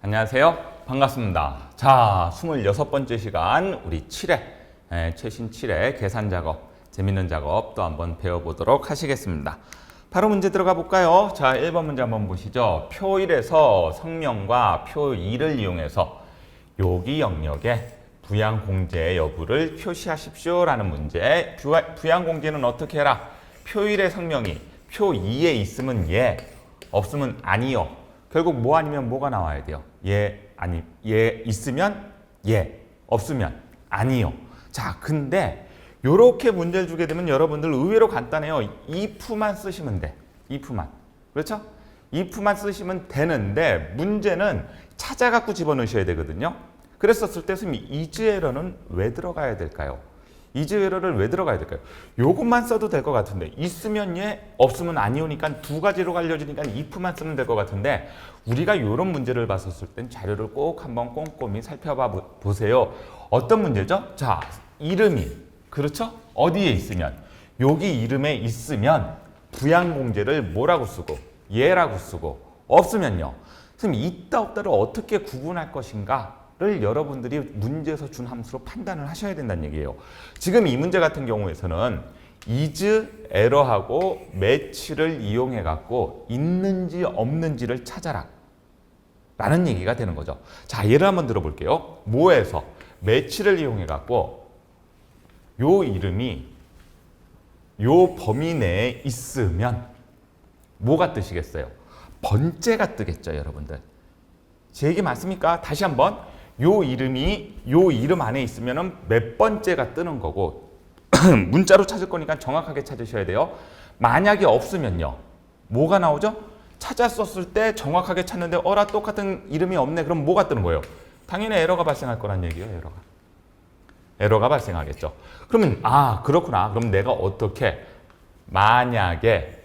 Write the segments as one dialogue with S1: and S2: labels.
S1: 안녕하세요. 반갑습니다. 자, 26번째 시간 우리 7회, 최신 7회 계산 작업, 재밌는 작업 또 한번 배워보도록 하시겠습니다. 바로 문제 들어가 볼까요? 자, 1번 문제 한번 보시죠. 표 1에서 성명과 표 2를 이용해서 여기 영역에 부양공제 여부를 표시하십시오 라는 문제. 부양공제는 어떻게 해라? 표 1의 성명이 표 2에 있으면 예, 없으면 아니요. 결국 뭐 아니면 뭐가 나와야 돼요? 예, 아니, 예 있으면 예, 없으면 아니요. 자, 근데 요렇게 문제를 주게 되면 여러분들 의외로 간단해요. if만 쓰시면 돼. if만. 그렇죠? if만 쓰시면 되는데 문제는 찾아갖고 집어넣으셔야 되거든요. 그랬었을 때 선생님 is에러는 왜 들어가야 될까요? is에러를 왜 들어가야 될까요? 요것만 써도 될 것 같은데 있으면 예, 없으면 아니오니까 두 가지로 갈려지니까 if만 쓰면 될 것 같은데 우리가 이런 문제를 봤었을 땐 자료를 꼭 한번 꼼꼼히 살펴봐 보세요. 어떤 문제죠? 자, 이름이 그렇죠? 어디에 있으면 여기 이름에 있으면 부양공제를 뭐라고 쓰고 예라고 쓰고 없으면요. 선생님 있다 없다를 어떻게 구분할 것인가? 를 여러분들이 문제에서 준 함수로 판단을 하셔야 된다는 얘기예요. 지금 이 문제 같은 경우에서는 is, error하고 match를 이용해 갖고 있는지 없는지를 찾아라 라는 얘기가 되는 거죠. 자, 예를 한번 들어볼게요. 뭐에서 match를 이용해 갖고 요 이름이 요 범위 내에 있으면 뭐가 뜨시겠어요? 번째가 뜨겠죠, 여러분들. 제 얘기 맞습니까? 다시 한번. 요 이름이 요 이름 안에 있으면은 몇 번째가 뜨는 거고 문자로 찾을 거니까 정확하게 찾으셔야 돼요. 만약에 없으면요. 뭐가 나오죠? 찾았었을 때 정확하게 찾는데 어라 똑같은 이름이 없네. 그럼 뭐가 뜨는 거예요? 당연히 에러가 발생할 거란 얘기예요. 에러가 발생하겠죠. 그러면 아 그렇구나. 그럼 내가 어떻게 만약에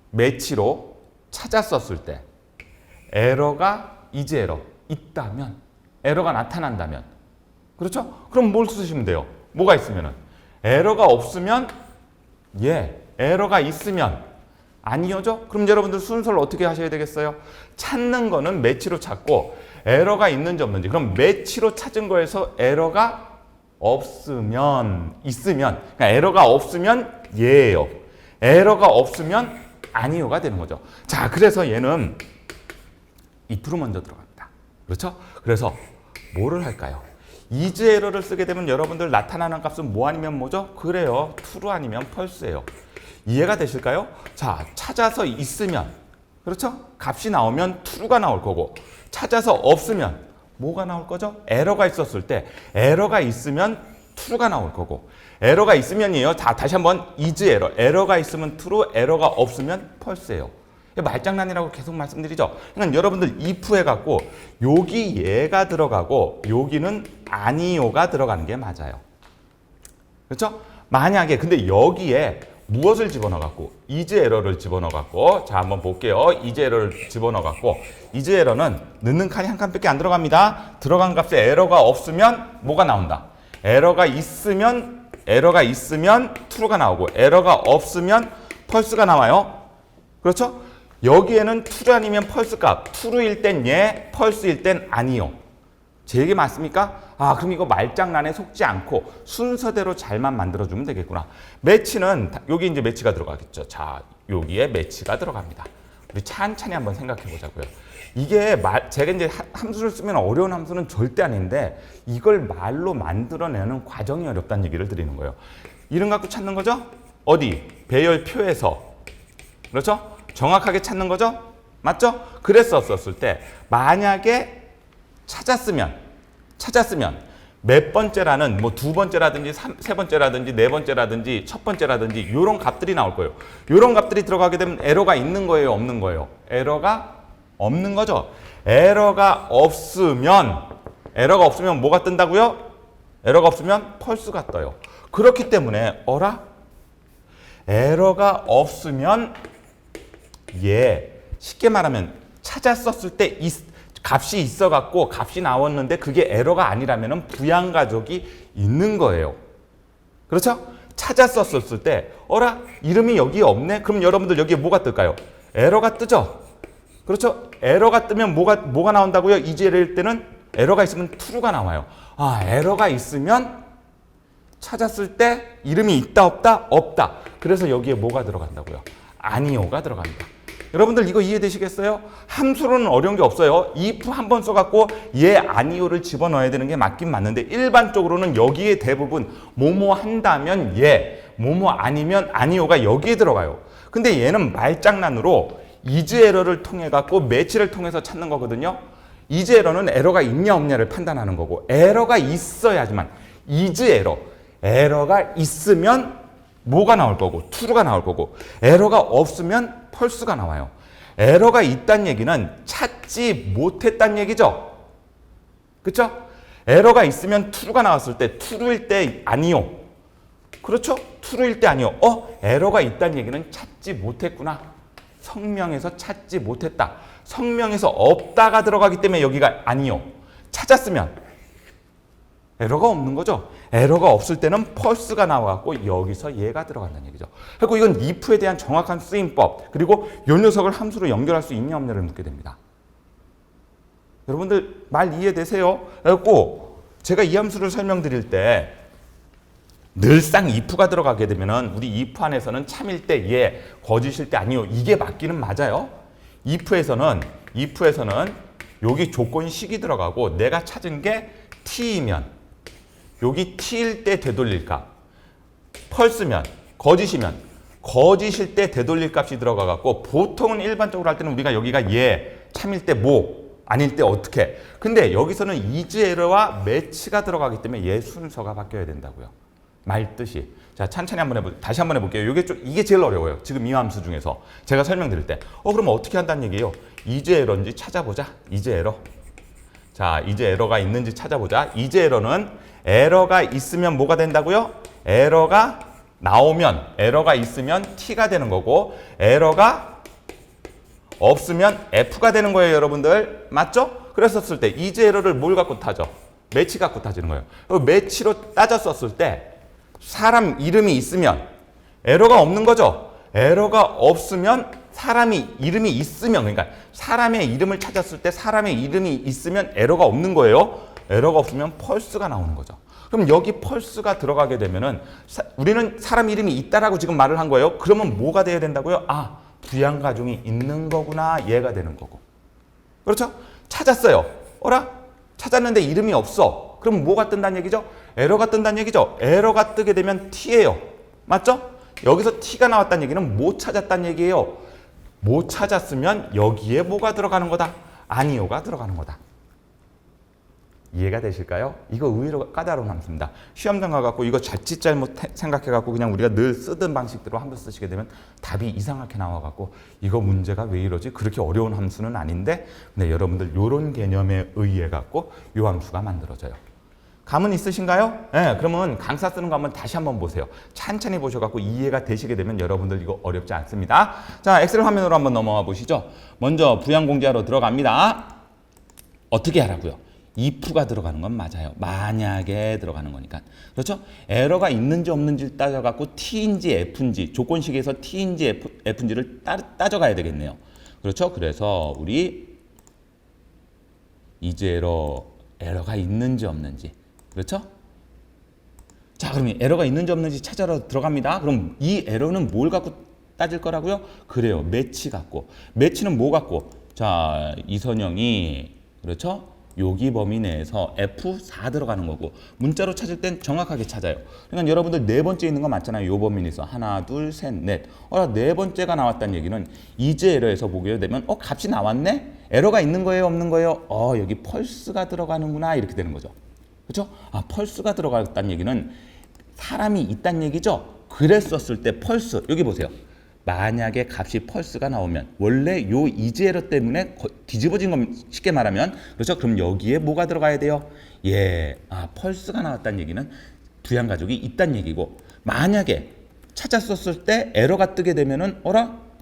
S1: 매치로 찾았었을 때 에러가 is 에러 있다면 에러가 나타난다면 그렇죠? 그럼 뭘 쓰시면 돼요? 뭐가 있으면은 에러가 없으면 예, 에러가 있으면 아니요죠? 그럼 여러분들 순서를 어떻게 하셔야 되겠어요? 찾는 거는 매치로 찾고 에러가 있는지 없는지 그럼 매치로 찾은 거에서 에러가 없으면 있으면 그러니까 에러가 없으면 예예요. 에러가 없으면 아니요가 되는 거죠. 자, 그래서 얘는 if로 먼저 들어갑니다. 그렇죠? 그래서 뭐를 할까요? is 에러를 쓰게 되면 여러분들 나타나는 값은 뭐 아니면 뭐죠? 그래요. true 아니면 false예요. 이해가 되실까요? 자, 찾아서 있으면 그렇죠? 값이 나오면 true가 나올 거고 찾아서 없으면 뭐가 나올 거죠? 에러가 있었을 때 에러가 있으면 true가 나올 거고 에러가 있으면이에요. 다시 한번 is 에러. 에러가 있으면 true, 에러가 없으면 false예요. 말장난이라고 계속 말씀드리죠. 그러니까 여러분들 if 해갖고 여기 얘가 들어가고 여기는 아니요가 들어가는 게 맞아요. 그렇죠? 만약에 근데 여기에 무엇을 집어넣어갖고 is 에러를 집어넣어갖고 자 한번 볼게요. is 에러를 집어넣어갖고 is 에러는 넣는 칸이 한 칸밖에 안 들어갑니다. 들어간 값에 에러가 없으면 뭐가 나온다? 에러가 있으면 true가 나오고 에러가 없으면 false가 나와요. 그렇죠? 여기에는 true 아니면 false 값, true일 땐 예, false일 땐 아니요. 제 얘기 맞습니까? 아, 그럼 이거 말장난에 속지 않고 순서대로 잘만 만들어주면 되겠구나. 매치는 여기 이제 매치가 들어가겠죠. 자, 여기에 매치가 들어갑니다. 우리 찬찬히 한번 생각해 보자고요. 이게 제가 이제 함수를 쓰면 어려운 함수는 절대 아닌데 이걸 말로 만들어내는 과정이 어렵다는 얘기를 드리는 거예요. 이름 갖고 찾는 거죠? 어디? 배열표에서. 그렇죠? 정확하게 찾는 거죠? 맞죠? 그랬었을 때 만약에 찾았으면 몇 번째라는 뭐 두 번째라든지 세 번째라든지 네 번째라든지 첫 번째라든지 이런 값들이 나올 거예요. 이런 값들이 들어가게 되면 에러가 있는 거예요, 없는 거예요? 에러가 없는 거죠. 에러가 없으면 뭐가 뜬다고요? 에러가 없으면 false가 떠요. 그렇기 때문에 어라? 에러가 없으면 예, 쉽게 말하면 찾았었을 때 값이 있어갖고 값이 나왔는데 그게 에러가 아니라면 부양가족이 있는 거예요. 그렇죠? 찾았었을 때 어라? 이름이 여기에 없네? 그럼 여러분들 여기에 뭐가 뜰까요? 에러가 뜨죠? 그렇죠? 에러가 뜨면 뭐가 나온다고요? 이즈에러일 때는 에러가 있으면 true가 나와요. 아, 에러가 있으면 찾았을 때 이름이 있다 없다? 없다. 그래서 여기에 뭐가 들어간다고요? 아니오가 들어간다. 여러분들 이거 이해되시겠어요? 함수로는 어려운 게 없어요. if 한 번 써갖고 얘 아니오를 집어넣어야 되는 게 맞긴 맞는데 일반적으로는 여기에 대부분 뭐뭐 한다면 얘, 뭐뭐 아니면 아니오가 여기에 들어가요. 근데 얘는 말장난으로 이즈에러를 통해 갖고 매치를 통해서 찾는 거거든요. 이즈에러는 에러가 있냐 없냐를 판단하는 거고 에러가 있어야지만 이즈에러, 에러가 있으면 뭐가 나올 거고 true가 나올 거고 에러가 없으면 false가 나와요. 에러가 있다는 얘기는 찾지 못했다는 얘기죠. 그렇죠? 에러가 있으면 true가 나왔을 때 true일 때 아니요. 그렇죠? true일 때 아니요. 에러가 있다는 얘기는 찾지 못했구나. 성명에서 찾지 못했다. 성명에서 없다가 들어가기 때문에 여기가 아니요. 찾았으면 에러가 없는 거죠. 에러가 없을 때는 false가 나와갖고 여기서 얘가 들어간다는 얘기죠. 그리고 이건 if에 대한 정확한 쓰임법 그리고 이 녀석을 함수로 연결할 수 있냐 없냐를 묻게 됩니다. 여러분들 말 이해되세요? 그리고 제가 이 함수를 설명드릴 때 늘상 if가 들어가게 되면은 우리 if 안에서는 참일 때 예, 거짓일 때 아니요. 이게 맞기는 맞아요. if에서는 여기 조건식이 들어가고 내가 찾은 게 t이면 여기 t일 때 되돌릴 값, false면 거짓이면 거짓일 때 되돌릴 값이 들어가 갖고 보통은 일반적으로 할 때는 우리가 여기가 예, 참일 때 뭐, 아닐 때 어떻게. 근데 여기서는 이즈에러와 매치가 들어가기 때문에 얘 순서가 바뀌어야 된다고요. 말 뜻이. 자, 천천히 다시 한번 해볼게요. 이게 제일 어려워요. 지금 이 함수 중에서 제가 설명드릴 때. 그럼 어떻게 한다는 얘기예요? 이즈에러인지 찾아보자. 이즈에러. 자, 이즈에러가 있는지 찾아보자. 이즈에러는 에러가 있으면 뭐가 된다고요? 에러가 나오면 에러가 있으면 t가 되는 거고 에러가 없으면 f가 되는 거예요, 여러분들. 맞죠? 그랬었을 때 이즈에러를 뭘 갖고 따져? 매치 갖고 따지는 거예요. 매치로 따졌었을 때 사람 이름이 있으면 에러가 없는 거죠. 에러가 없으면 사람이 이름이 있으면 그러니까 사람의 이름을 찾았을 때 사람의 이름이 있으면 에러가 없는 거예요. 에러가 없으면 false가 나오는 거죠. 그럼 여기 false가 들어가게 되면은 우리는 사람 이름이 있다라고 지금 말을 한 거예요. 그러면 뭐가 돼야 된다고요? 아, 부양가중이 있는 거구나. 얘가 되는 거고. 그렇죠? 찾았어요. 찾았는데 이름이 없어. 그럼 뭐가 뜬다는 얘기죠? 에러가 뜬다는 얘기죠. 에러가 뜨게 되면 t예요. 맞죠? 여기서 t가 나왔다는 얘기는 못 찾았다는 얘기예요. 못 찾았으면 여기에 뭐가 들어가는 거다? 아니오가 들어가는 거다. 이해가 되실까요? 이거 의외로 까다로운 함수입니다. 시험장 가갖고 이거 자칫 잘못 생각해갖고 그냥 우리가 늘 쓰던 방식대로 함수 쓰시게 되면 답이 이상하게 나와갖고 이거 문제가 왜 이러지? 그렇게 어려운 함수는 아닌데 근데 여러분들 이런 개념에 의해갖고 이 함수가 만들어져요. 감은 있으신가요? 네, 그러면 강사 쓰는 거 한번 다시 한번 보세요. 천천히 보셔갖고 이해가 되시게 되면 여러분들 이거 어렵지 않습니다. 자, 엑셀 화면으로 한번 넘어가 보시죠. 먼저 부양공제하러 들어갑니다. 어떻게 하라고요? if가 들어가는 건 맞아요. 만약에 들어가는 거니까. 그렇죠? 에러가 있는지 없는지를 따져갖고 t인지 f인지 조건식에서 t인지 f인지를 따져가야 되겠네요. 그렇죠? 그래서 우리 에러가 있는지 없는지. 그렇죠? 자, 그럼 에러가 있는지 없는지 찾아러 들어갑니다. 그럼 이 에러는 뭘 갖고 따질 거라고요? 그래요. 매치 갖고. 매치는 뭐 갖고? 자, 이선영이 그렇죠? 여기 범위 내에서 F4 들어가는 거고 문자로 찾을 땐 정확하게 찾아요. 그러니까 여러분들 네 번째 있는 거 맞잖아요. 요 범위 내에서 하나, 둘, 셋, 넷. 네 번째가 나왔다는 얘기는 이제 에러에서 보게 되면 값이 나왔네? 에러가 있는 거예요? 없는 거예요? 여기 펄스가 들어가는구나 이렇게 되는 거죠. 그렇죠? 펄스가 들어갔다는 얘기는 사람이 있다는 얘기죠. 그랬었을 때 펄스 여기 보세요. 만약에 값이 펄스가 나오면 원래 요 이즈에러 때문에 뒤집어진 건 쉽게 말하면 그렇죠? 그럼 여기에 뭐가 들어가야 돼요? 펄스가 나왔다는 얘기는 부양가족이 있다는 얘기고 만약에 찾았었을 때 에러가 뜨게 되면은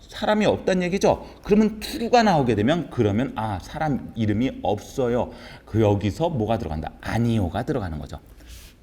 S1: 사람이 없다는 얘기죠. 그러면 true가 나오게 되면 그러면 사람 이름이 없어요. 여기서 뭐가 들어간다? 아니오가 들어가는 거죠.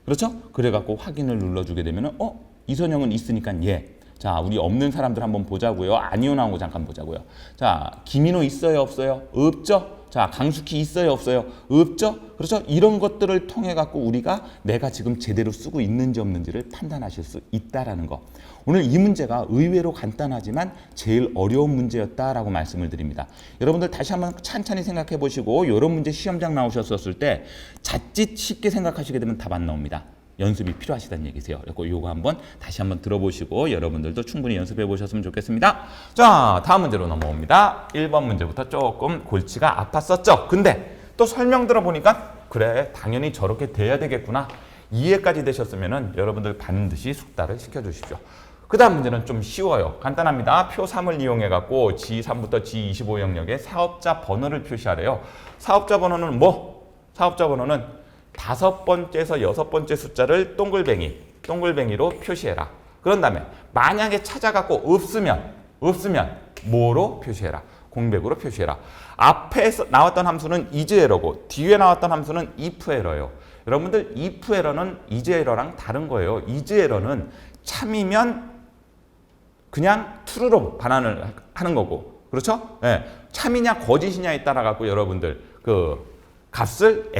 S1: 그렇죠? 그래갖고 확인을 눌러주게 되면은 이선영은 있으니까 예. 자, 우리 없는 사람들 한번 보자고요. 아니요 나온 거 잠깐 보자고요. 자, 김인호 있어요, 없어요? 없죠? 자, 강숙희 있어요, 없어요? 없죠? 그렇죠? 이런 것들을 통해 갖고 우리가 내가 지금 제대로 쓰고 있는지 없는지를 판단하실 수 있다라는 거. 오늘 이 문제가 의외로 간단하지만 제일 어려운 문제였다라고 말씀을 드립니다. 여러분들 다시 한번 찬찬히 생각해 보시고 이런 문제 시험장 나오셨을 때 자칫 쉽게 생각하시게 되면 답 안 나옵니다. 연습이 필요하시다는 얘기세요. 그리고 요거 한번 다시 한번 들어보시고 여러분들도 충분히 연습해 보셨으면 좋겠습니다. 자, 다음 문제로 넘어옵니다. 1번 문제부터 조금 골치가 아팠었죠. 근데 또 설명 들어보니까 그래, 당연히 저렇게 돼야 되겠구나. 이해까지 되셨으면은 여러분들 반드시 숙달을 시켜주십시오. 그 다음 문제는 좀 쉬워요. 간단합니다. 표 3을 이용해 갖고 G3부터 G25 영역에 사업자 번호를 표시하래요. 사업자 번호는 뭐? 사업자 번호는 5번째에서 6번째 숫자를 동글뱅이로 표시해라. 그런 다음에 만약에 찾아갖고 없으면 뭐로 표시해라? 공백으로 표시해라. 앞에서 나왔던 함수는 isError고 뒤에 나왔던 함수는 ifError예요. 여러분들 ifError는 isError랑 다른 거예요. isError는 참이면 그냥 true로 반환을 하는 거고, 그렇죠? 네. 참이냐 거짓이냐에 따라 갖고 여러분들 그 값을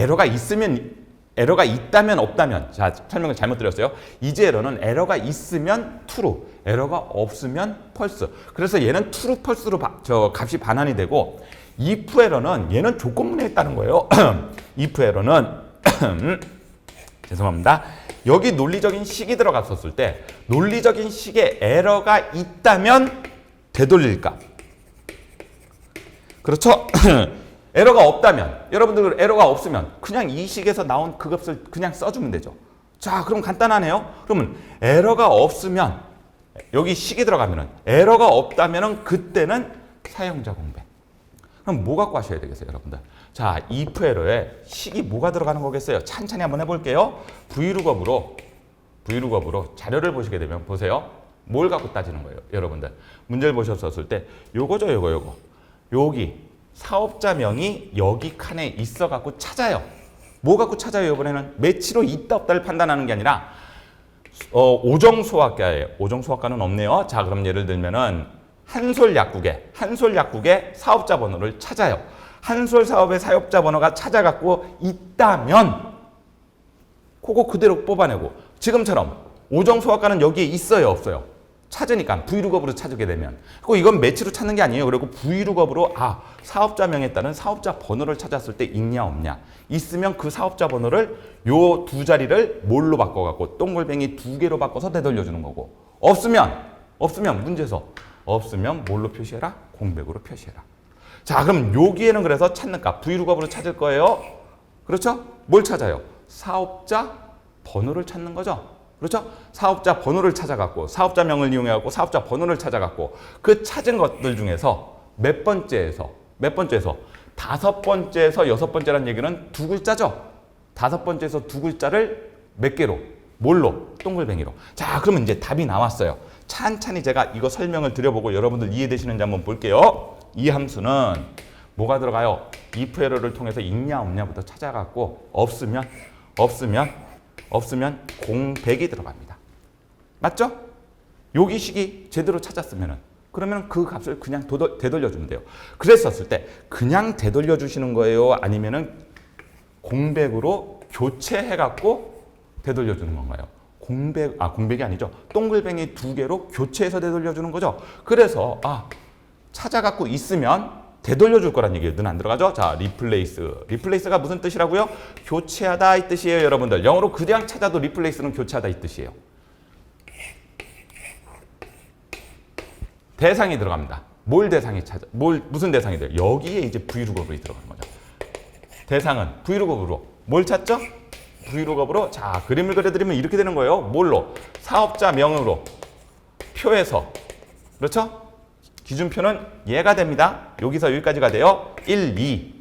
S1: 에러가 있다면 없다면, 자, 설명을 잘못 드렸어요. isError는 에러가 있으면 true, 에러가 없으면 false. 그래서 얘는 true, false로 값이 반환이 되고, ifError는 얘는 조건문에 있다는 거예요. ifError는 죄송합니다. 여기 논리적인 식이 들어갔었을 때 논리적인 식에 에러가 있다면 되돌릴까? 그렇죠? 에러가 없다면, 여러분들 에러가 없으면 그냥 이 식에서 나온 그 값을 그냥 써주면 되죠. 자, 그럼 간단하네요. 그러면 에러가 없으면, 여기 식이 들어가면은 에러가 없다면은 그때는 사용자 공백. 그럼 뭐 갖고 하셔야 되겠어요, 여러분들? 자, ifError에 식이 뭐가 들어가는 거겠어요? 찬찬히 한번 해볼게요. Vlookup으로 자료를 보시게 되면 보세요. 뭘 갖고 따지는 거예요, 여러분들? 문제를 보셨을 때 요거죠, 요거. 여기 사업자명이 여기 칸에 있어 갖고 찾아요. 뭐 갖고 찾아요? 이번에는 매치로 있다 없다를 판단하는 게 아니라 오정소학과예요. 오정소학과는 없네요. 자, 그럼 예를 들면은 한솔약국의 사업자 번호를 찾아요. 한솔 사업의 사업자 번호가 찾아갖고 있다면 그거 그대로 뽑아내고, 지금처럼 오정소학과는 여기에 있어요, 없어요? 찾으니까 Vlookup으로 찾게 되면, 그리고 이건 매치로 찾는 게 아니에요. 그리고 Vlookup으로 사업자명에 따른 사업자 번호를 찾았을 때 있냐 없냐, 있으면 그 사업자 번호를 요 두 자리를 뭘로 바꿔갖고 동글뱅이 2개로 바꿔서 되돌려주는 거고, 없으면 문제에서 없으면 뭘로 표시해라? 공백으로 표시해라. 자, 그럼 여기에는 그래서 찾는 값 Vlookup으로 찾을 거예요. 그렇죠? 뭘 찾아요? 사업자 번호를 찾는 거죠. 그렇죠? 사업자 번호를 찾아갖고, 사업자명을 이용해갖고 사업자 번호를 찾아갖고, 그 찾은 것들 중에서 몇 번째에서 5번째에서 6번째라는 얘기는 두 글자죠. 5번째에서 두 글자를 몇 개로? 뭘로? 동글뱅이로. 자, 그러면 이제 답이 나왔어요. 찬찬히 제가 이거 설명을 드려보고 여러분들 이해되시는지 한번 볼게요. 이 함수는 뭐가 들어가요? ifError를 통해서 있냐 없냐부터 찾아갖고 없으면 공백이 들어갑니다. 맞죠? 여기 식이 제대로 찾았으면은, 그러면 그 값을 그냥 되돌려주면 돼요. 그랬었을 때 그냥 되돌려주시는 거예요? 아니면은 공백으로 교체해갖고 되돌려주는 건가요? 공백이 아니죠. 동글뱅이 2개로 교체해서 되돌려주는 거죠. 그래서 찾아갖고 있으면 되돌려줄 거란 얘기예요. 는 안 들어가죠? 자, 리플레이스가 무슨 뜻이라고요? 교체하다 이 뜻이에요, 여러분들. 영어로 그냥 찾아도 리플레이스는 교체하다 이 뜻이에요. 대상이 들어갑니다. 무슨 대상이 돼요? 여기에 이제 Vlookup이 들어가는 거죠. 대상은 Vlookup으로 뭘 찾죠? Vlookup으로, 자, 그림을 그려드리면 이렇게 되는 거예요. 뭘로? 사업자명으로 표에서, 그렇죠? 기준표는 얘가 됩니다. 여기서 여기까지가 돼요. 1,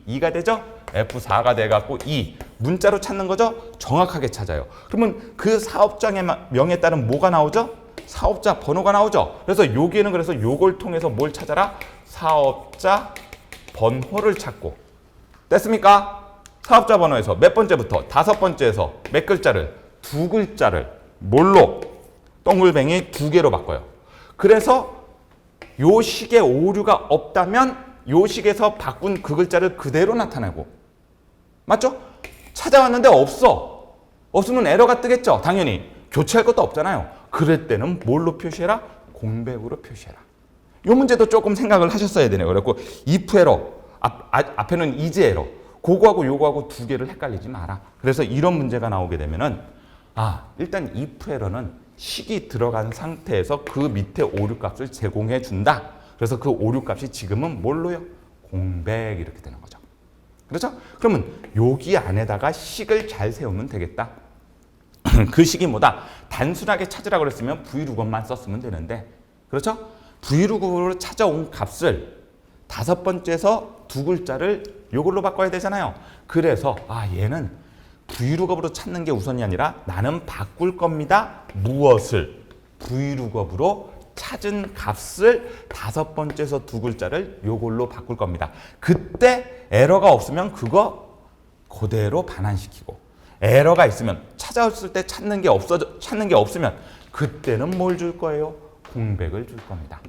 S1: 2가 되죠? F4가 돼갖고 2. 문자로 찾는 거죠? 정확하게 찾아요. 그러면 그 사업장의 명에 따른 뭐가 나오죠? 사업자 번호가 나오죠? 그래서 여기에는 그래서 요걸 통해서 뭘 찾아라? 사업자 번호를 찾고. 됐습니까? 사업자 번호에서 몇 번째부터? 5번째에서 몇 글자를? 2글자를 뭘로? 동글뱅이 2개로 바꿔요. 그래서 요 식에 오류가 없다면 요 식에서 바꾼 그 글자를 그대로 나타내고, 맞죠? 찾아왔는데 없어. 없으면 에러가 뜨겠죠. 당연히 교체할 것도 없잖아요. 그럴 때는 뭘로 표시해라? 공백으로 표시해라. 요 문제도 조금 생각을 하셨어야 되네요. 그래갖고 if 에러, 앞에는 is 에러, 그거하고 요거하고 두 개를 헷갈리지 마라. 그래서 이런 문제가 나오게 되면은 일단 if 에러는 식이 들어간 상태에서 그 밑에 오류값을 제공해 준다. 그래서 그 오류값이 지금은 뭘로요? 공백 이렇게 되는 거죠. 그렇죠? 그러면 여기 안에다가 식을 잘 세우면 되겠다. 그 식이 뭐다? 단순하게 찾으라고 그랬으면 vlookup만 썼으면 되는데, 그렇죠? vlookup으로 찾아온 값을 다섯 번째에서 두 글자를 이걸로 바꿔야 되잖아요. 그래서 얘는 vlookup으로 찾는 게 우선이 아니라 나는 바꿀 겁니다. 무엇을? vlookup으로 찾은 값을 다섯 번째에서 두 글자를 이걸로 바꿀 겁니다. 그때 에러가 없으면 그거 그대로 반환시키고, 에러가 있으면 찾아왔을 때 찾는 게 없으면 그때는 뭘 줄 거예요? 공백을 줄 겁니다.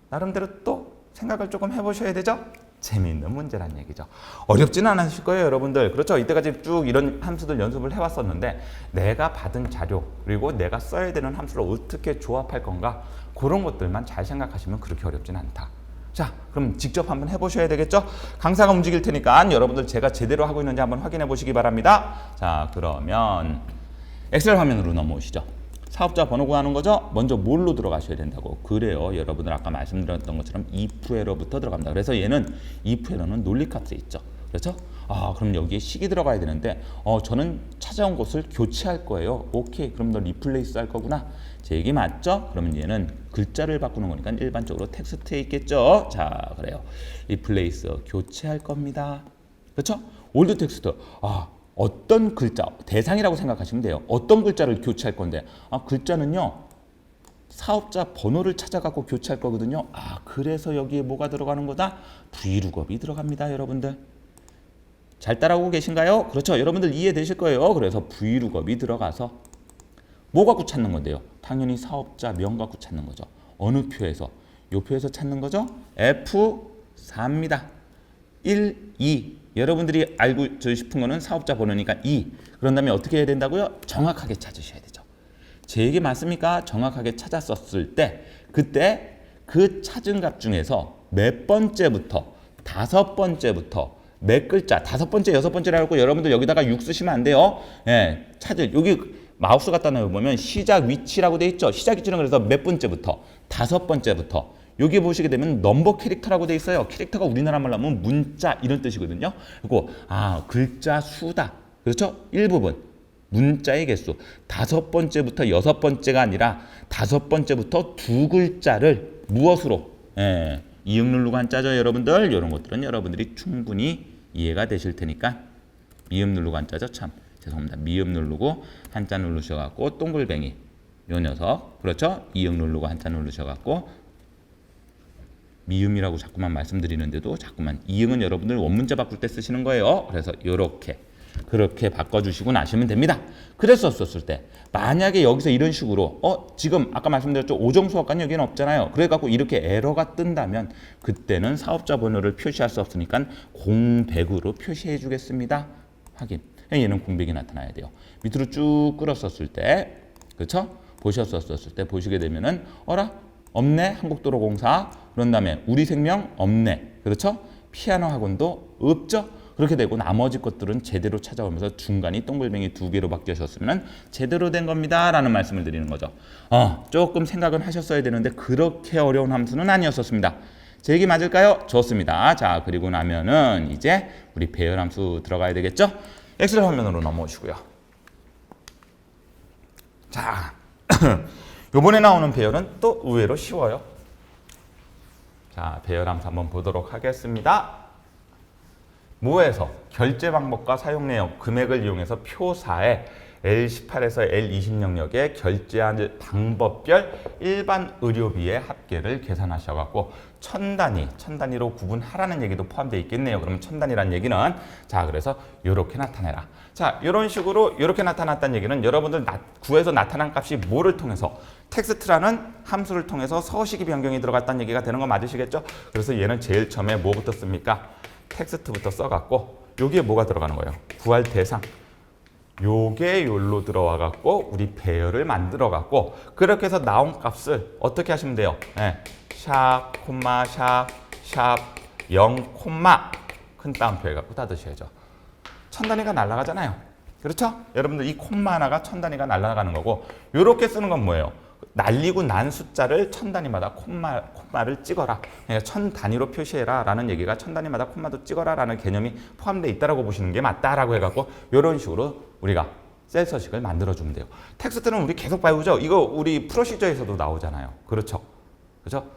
S1: 나름대로 또 생각을 조금 해보셔야 되죠? 재미있는 문제란 얘기죠. 어렵지는 않으실 거예요, 여러분들. 그렇죠? 이때까지 쭉 이런 함수들 연습을 해왔었는데 내가 받은 자료 그리고 내가 써야 되는 함수를 어떻게 조합할 건가, 그런 것들만 잘 생각하시면 그렇게 어렵지는 않다. 자, 그럼 직접 한번 해보셔야 되겠죠? 강사가 움직일 테니까 여러분들 제가 제대로 하고 있는지 한번 확인해 보시기 바랍니다. 자, 그러면 엑셀 화면으로 넘어오시죠. 사업자 번호 구하는 거죠? 먼저 뭘로 들어가셔야 된다고. 그래요. 여러분들 아까 말씀드렸던 것처럼 if 에러부터 들어갑니다. 그래서 얘는 if 에러는 논리값에 있죠. 그렇죠? 그럼 여기에 식이 들어가야 되는데 저는 찾아온 곳을 교체할 거예요. 오케이. 그럼 너 리플레이스 할 거구나. 제 얘기 맞죠? 그러면 얘는 글자를 바꾸는 거니까 일반적으로 텍스트에 있겠죠. 자, 그래요. 리플레이스 교체할 겁니다. 그렇죠? 올드 텍스트. 어떤 글자, 대상이라고 생각하시면 돼요. 어떤 글자를 교체할 건데, 글자는요, 사업자 번호를 찾아갖고 교체할 거거든요. 그래서 여기에 뭐가 들어가는 거다? vlookup이 들어갑니다, 여러분들. 잘 따라오고 계신가요? 그렇죠. 여러분들 이해되실 거예요. 그래서 vlookup이 들어가서 뭐 갖고 찾는 건데요? 당연히 사업자 명 갖고 찾는 거죠. 어느 표에서? 요 표에서 찾는 거죠? F4입니다. 1, 2. 여러분들이 알고 싶은 거는 사업자 번호니까 2. 그런 다음에 어떻게 해야 된다고요? 정확하게 찾으셔야 되죠. 제 얘기 맞습니까? 정확하게 찾았었을 때 그때 그 찾은 값 중에서 몇 번째부터 다섯 번째부터 몇 글자, 다섯 번째, 여섯 번째라고 여러분들 여기다가 6 쓰시면 안 돼요. 여기 마우스 갖다 놓으면 시작 위치라고 돼 있죠. 시작 위치는 그래서 몇 번째부터, 다섯 번째부터. 여기 보시게 되면 넘버 캐릭터라고 돼 있어요. 캐릭터가 우리나라 말로 하면 문자 이런 뜻이거든요. 그리고 글자 수다. 그렇죠? 일부분. 문자의 개수. 다섯 번째부터 여섯 번째가 아니라 다섯 번째부터 두 글자를 무엇으로? 이응 누르고 한자죠, 여러분들. 이런 것들은 여러분들이 충분히 이해가 되실 테니까 미음 누르고 한자죠. 참 죄송합니다. 미음 누르고 한자 누르셔갖고 동글뱅이 요 녀석. 그렇죠? 이응 누르고 한자 누르셔갖고 미음이라고 자꾸만 말씀드리는데도 자꾸만 이응은 여러분들 원문자 바꿀 때 쓰시는 거예요. 그래서 그렇게 바꿔주시고 나시면 됩니다. 그랬었을 때 만약에 여기서 이런 식으로 지금 아까 말씀드렸죠. 오정수학관 여기는 없잖아요. 그래갖고 이렇게 에러가 뜬다면 그때는 사업자 번호를 표시할 수 없으니까 공백으로 표시해 주겠습니다. 확인. 얘는 공백이 나타나야 돼요. 밑으로 쭉 끌었었을 때, 그렇죠? 보셨었을 때 보시게 되면은 없네. 한국도로공사. 그런 다음에 우리생명 없네. 그렇죠? 피아노 학원도 없죠? 그렇게 되고 나머지 것들은 제대로 찾아오면서 중간이 동글뱅이 두 개로 바뀌셨으면 제대로 된 겁니다. 라는 말씀을 드리는 거죠. 조금 생각은 하셨어야 되는데 그렇게 어려운 함수는 아니었었습니다. 제 얘기 맞을까요? 좋습니다. 자, 그리고 나면은 이제 우리 배열 함수 들어가야 되겠죠? 엑셀 화면으로 넘어오시고요. 자, 요번에 나오는 배열은 또 의외로 쉬워요. 자, 배열 함수 한번 보도록 하겠습니다. 모에서 결제 방법과 사용 내역, 금액을 이용해서 표사에 L18에서 L20 영역에 결제한 방법별 일반 의료비의 합계를 계산하셔갖고 천 단위로 구분하라는 얘기도 포함되어 있겠네요. 그러면 천 단위란 얘기는 자 그래서 이렇게 나타내라. 자 이런 식으로 이렇게 나타났다는 얘기는 여러분들 구에서 나타난 값이 뭐를 통해서 텍스트라는 함수를 통해서 서식이 변경이 들어갔다는 얘기가 되는 거 맞으시겠죠? 그래서 얘는 제일 처음에 뭐부터 씁니까? 텍스트부터 써갖고 여기에 뭐가 들어가는 거예요? 구할 대상. 요게 요로 들어와 갖고 우리 배열을 만들어 갖고 그렇게 해서 나온 값을 어떻게 하시면 돼요? 네. 샵, 콤마, 샵, 0, 콤마 큰 따옴표 해갖고 닫으셔야죠. 천 단위가 날아가잖아요. 그렇죠? 여러분들 이 콤마 하나가 천 단위가 날아가는 거고 요렇게 쓰는 건 뭐예요? 날리고 난 숫자를 천 단위마다 콤마를 찍어라. 그러니까 천 단위로 표시해라 라는 얘기가 천 단위마다 콤마도 찍어라 라는 개념이 포함되어 있다고 보시는 게 맞다라고 해갖고 이런 식으로 우리가 셀 서식을 만들어주면 돼요. 텍스트는 우리 계속 배우죠. 이거 우리 프로시저에서도 나오잖아요. 그렇죠? 그렇죠?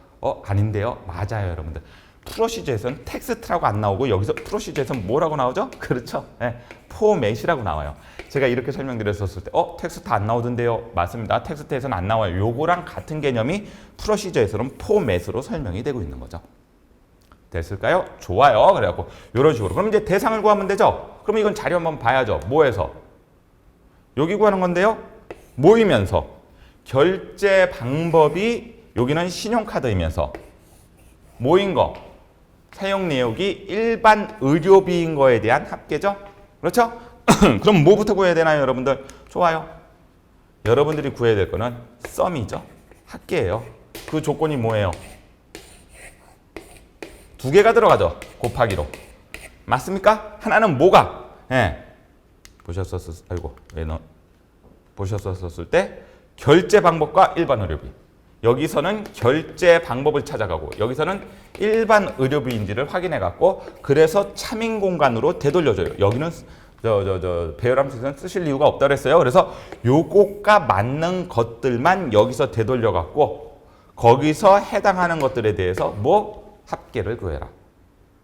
S1: 아닌데요. 맞아요, 여러분들. 프로시저에서는 텍스트라고 안 나오고 여기서 프로시저에서는 뭐라고 나오죠? 그렇죠? 네, 포맷이라고 나와요. 제가 이렇게 설명드렸었을 때 텍스트 안 나오던데요. 맞습니다. 텍스트에서는 안 나와요. 요거랑 같은 개념이 프로시저에서는 포맷으로 설명이 되고 있는 거죠. 됐을까요? 좋아요. 그래갖고 이런 식으로. 그럼 이제 대상을 구하면 되죠? 그럼 이건 자료 한번 봐야죠. 뭐해서? 여기 구하는 건데요. 모이면서 결제 방법이 여기는 신용카드이면서 모인 거 사용 내역이 일반 의료비인 거에 대한 합계죠. 그렇죠? 그럼 뭐부터 구해야 되나요, 여러분들? 좋아요. 여러분들이 구해야 될 거는 썸이죠. 합계예요. 그 조건이 뭐예요? 두 개가 들어가죠. 곱하기로. 맞습니까? 하나는 뭐가? 예. 보셨었을 때 결제 방법과 일반 의료비. 여기서는 결제 방법을 찾아가고 여기서는 일반 의료비인지를 확인해 갖고 그래서 차민 공간으로 되돌려줘요. 여기는 배열함수에서는 쓰실 이유가 없다 그랬어요. 그래서 요것과 맞는 것들만 여기서 되돌려 갖고 거기서 해당하는 것들에 대해서 합계를 구해라.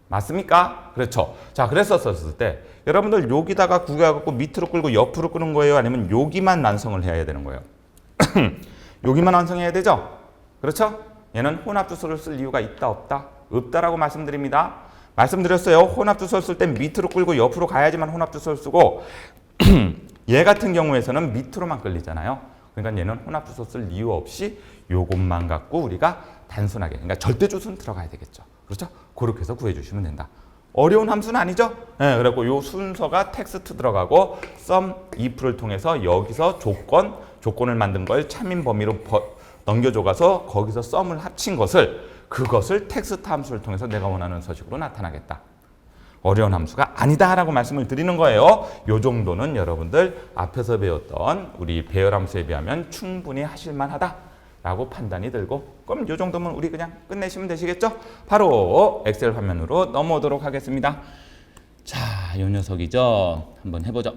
S1: 맞습니까? 그렇죠. 자, 그랬었을 때 여러분들 여기다가 구해갖고 밑으로 끌고 옆으로 끄는 거예요? 아니면 여기만 완성을 해야 되는 거예요? 여기만 완성해야 되죠? 그렇죠? 얘는 혼합주소를 쓸 이유가 있다 없다? 없다라고 말씀드립니다. 말씀드렸어요. 혼합주소를 쓸 땐 밑으로 끌고 옆으로 가야지만 혼합주소를 쓰고 얘 같은 경우에서는 밑으로만 끌리잖아요. 그러니까 얘는 혼합주소 쓸 이유 없이 요것만 갖고 우리가 단순하게 그러니까 절대주소는 들어가야 되겠죠. 그렇죠? 그렇게 해서 구해주시면 된다. 어려운 함수는 아니죠? 네, 그래갖고 요 순서가 텍스트 들어가고 sum if를 통해서 여기서 조건을 만든 걸 차민 범위로 넘겨줘가서 거기서 sum을 합친 그것을 텍스트 함수를 통해서 내가 원하는 서식으로 나타나겠다. 어려운 함수가 아니다라고 말씀을 드리는 거예요. 요 정도는 여러분들 앞에서 배웠던 우리 배열 함수에 비하면 충분히 하실만하다라고 판단이 들고 그럼 요 정도면 우리 그냥 끝내시면 되시겠죠? 바로 엑셀 화면으로 넘어오도록 하겠습니다. 자, 요 녀석이죠. 한번 해보죠.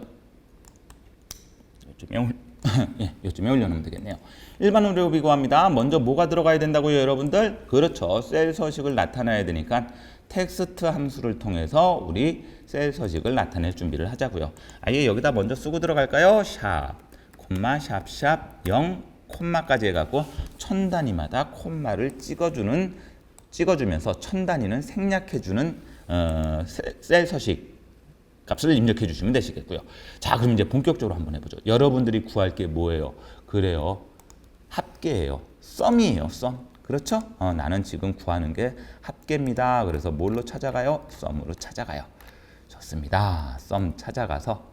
S1: 요쯤에 올려놓으면 되겠네요. 일반 의료비 구합니다. 먼저 뭐가 들어가야 된다고요, 여러분들? 그렇죠. 셀 서식을 나타내야 되니까 텍스트 함수를 통해서 우리 셀 서식을 나타낼 준비를 하자고요. 아예 여기다 먼저 쓰고 들어갈까요? 샵, 콤마, 샵, 0, 콤마까지 해갖고 천 단위마다 콤마를 찍어주면서 천 단위는 생략해주는 셀 서식 값을 입력해 주시면 되시겠고요. 자, 그럼 이제 본격적으로 한번 해보죠. 여러분들이 구할 게 뭐예요? 그래요. 합계예요. 썸이에요. 썸. 그렇죠? 나는 지금 구하는 게 합계입니다. 그래서 뭘로 찾아가요? 썸으로 찾아가요. 좋습니다. 썸 찾아가서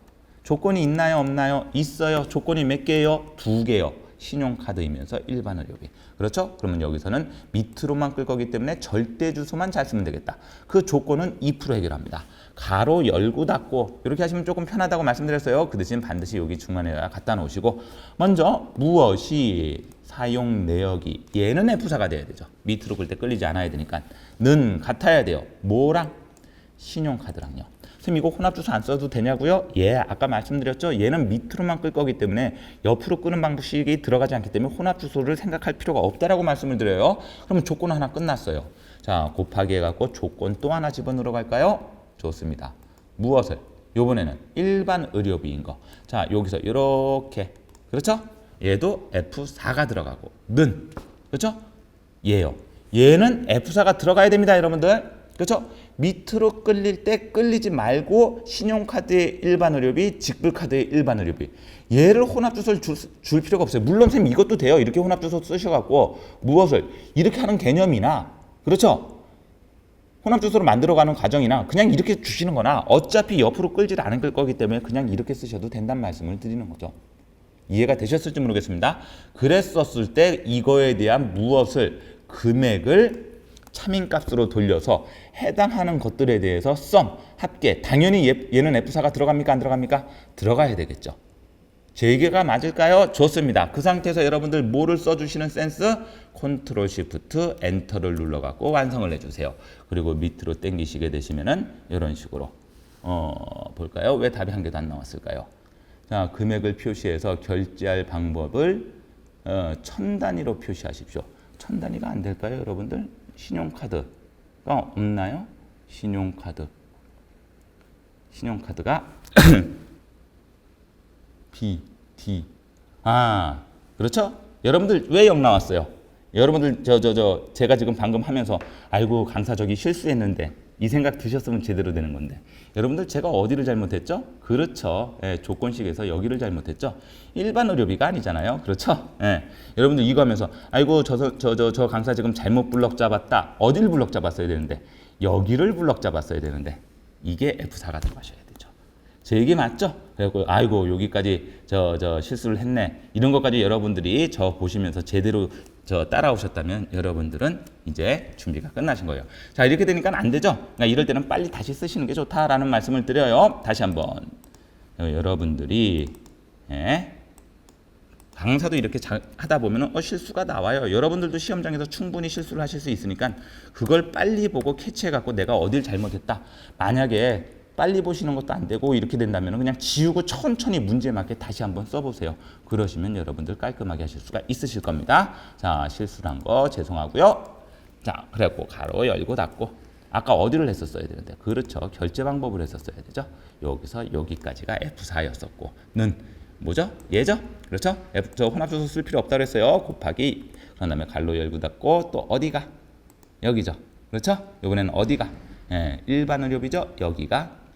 S1: 조건이 있나요? 없나요? 있어요. 조건이 몇 개예요? 2개요. 신용카드이면서 일반 의료비. 그렇죠? 그러면 여기서는 밑으로만 끌 거기 때문에 절대 주소만 잘 쓰면 되겠다. 그 조건은 2% 해결합니다. 가로 열고 닫고 이렇게 하시면 조금 편하다고 말씀드렸어요. 그 대신 반드시 여기 중간에다 갖다 놓으시고 먼저 무엇이 사용 내역이 얘는 F사가 돼야 되죠. 밑으로 끌 때 끌리지 않아야 되니까 는 같아야 돼요. 뭐랑? 신용카드랑요. 선생님 이거 혼합주소 안 써도 되냐고요? 예, 아까 말씀드렸죠. 얘는 밑으로만 끌 거기 때문에 옆으로 끄는 방식이 들어가지 않기 때문에 혼합주소를 생각할 필요가 없다라고 말씀을 드려요. 그러면 조건 하나 끝났어요. 자, 곱하기 해갖고 조건 또 하나 집어넣으러 갈까요? 좋습니다. 무엇을? 요번에는 일반 의료비인 거. 자, 여기서 이렇게 그렇죠? 얘도 F4가 들어가고 는 그렇죠? 얘요. 얘는 F4가 들어가야 됩니다, 여러분들. 그렇죠? 밑으로 끌릴 때 끌리지 말고 신용카드의 일반 의료비, 직불카드의 일반 의료비. 얘를 혼합주소를 줄 필요가 없어요. 물론 쌤 이것도 돼요. 이렇게 혼합주소 쓰셔갖고 무엇을 이렇게 하는 개념이나 그렇죠? 혼합주소를 만들어가는 과정이나 그냥 이렇게 주시는 거나 어차피 옆으로 끌질 않을 거기 때문에 그냥 이렇게 쓰셔도 된다는 말씀을 드리는 거죠. 이해가 되셨을지 모르겠습니다. 그랬었을 때 이거에 대한 무엇을 금액을 차민값으로 돌려서 해당하는 것들에 대해서 썸, 합계, 당연히 얘는 F4가 들어갑니까? 안 들어갑니까? 들어가야 되겠죠. 제 얘기가 맞을까요? 좋습니다. 그 상태에서 여러분들 뭐를 써주시는 센스? 컨트롤 시프트 엔터를 눌러갖고 완성을 해주세요. 그리고 밑으로 당기시게 되시면은 이런 식으로 볼까요? 왜 답이 한 개도 안 나왔을까요? 자, 금액을 표시해서 결제할 방법을 1000단위로 표시하십시오. 1000단위가 안 될까요, 여러분들? 신용카드가 없나요? 신용카드가 B, D. 아, 그렇죠? 여러분들 왜 0 나왔어요? 여러분들 제가 지금 방금 하면서 아이고 강사 저기 실수했는데 이 생각 드셨으면 제대로 되는 건데 여러분들 제가 어디를 잘못했죠? 그렇죠. 예, 조건식에서 여기를 잘못했죠. 일반 의료비가 아니잖아요. 그렇죠? 예. 여러분들 이거 하면서 아이고 저 강사 지금 잘못 블럭 잡았다. 어딜 블럭 잡았어야 되는데 여기를 블럭 잡았어야 되는데 이게 F4가 들어가셔야 되죠. 제 얘기 맞죠? 그래갖고 아이고 여기까지 저 실수를 했네. 이런 것까지 여러분들이 저 보시면서 제대로 따라오셨다면 여러분들은 이제 준비가 끝나신 거예요. 자, 이렇게 되니까 안 되죠? 그러니까 이럴 때는 빨리 다시 쓰시는 게 좋다라는 말씀을 드려요. 다시 한번 여러분들이 강사도 이렇게 하다 보면 실수가 나와요. 여러분들도 시험장에서 충분히 실수를 하실 수 있으니까 그걸 빨리 보고 캐치해갖고 내가 어딜 잘못했다. 만약에 빨리 보시는 것도 안 되고 이렇게 된다면 그냥 지우고 천천히 문제에 맞게 다시 한번 써보세요. 그러시면 여러분들 깔끔하게 하실 수가 있으실 겁니다. 자, 실수를 한 거 죄송하고요. 자, 그래갖고 가로 열고 닫고 아까 어디를 했었어야 되는데 그렇죠. 결제 방법을 했었어야 되죠. 여기서 여기까지가 F4였었고 는 뭐죠? 얘죠? 그렇죠? 저 혼합주소 쓸 필요 없다고 했어요. 곱하기 그런 다음에 가로 열고 닫고 또 어디가? 여기죠. 그렇죠? 이번에는 어디가? 일반 의료비죠. 여기가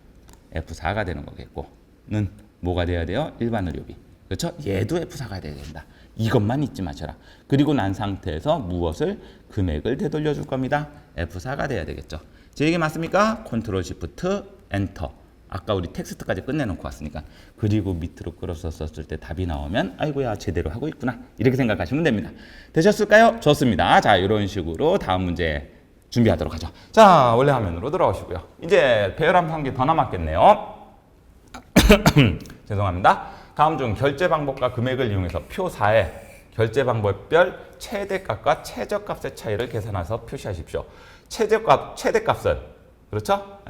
S1: F4가 되는 거겠고 는 뭐가 돼야 돼요? 일반 의료비. 그렇죠? 얘도 F4가 돼야 된다. 이것만 잊지 마셔라. 그리고 난 상태에서 무엇을? 금액을 되돌려 줄 겁니다. F4가 돼야 되겠죠. 제 얘기 맞습니까? 컨트롤 시프트 엔터. 아까 우리 텍스트까지 끝내놓고 왔으니까. 그리고 밑으로 끌어서 썼을 때 답이 나오면 아이고야 제대로 하고 있구나. 이렇게 생각하시면 됩니다. 되셨을까요? 좋습니다. 자, 이런 식으로 다음 문제 준비하도록 하죠. 자, 원래 화면으로 들어오시고요. 이제 배열함 한 개 더 남았겠네요. 죄송합니다. 다음 중 결제 방법과 금액을 이용해서 표 4에 결제 방법별 최대값과 최저값의 차이를 계산해서 표시하십시오. 최대값은 그렇죠?